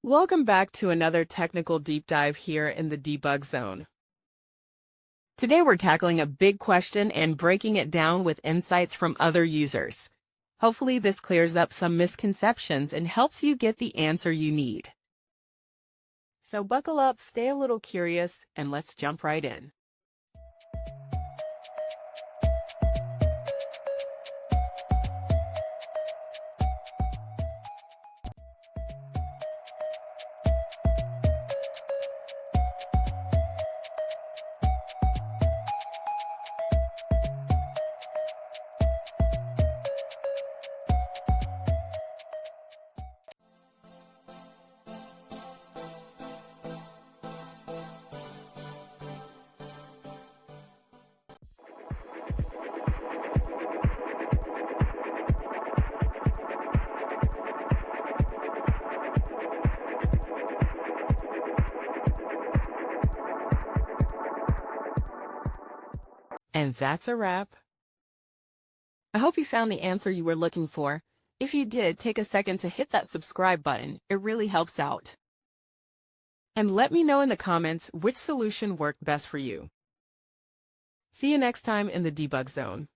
Welcome back to another technical deep dive here in the debug zone. Today we're tackling a big question and breaking it down with insights from other users. Hopefully this clears up some misconceptions and helps you get the answer you need. So buckle up, stay a little curious, and let's jump right in. And that's a wrap. I hope you found the answer you were looking for. If you did, take a second to hit that subscribe button. It really helps out. And let me know in the comments which solution worked best for you. See you next time in the debug zone.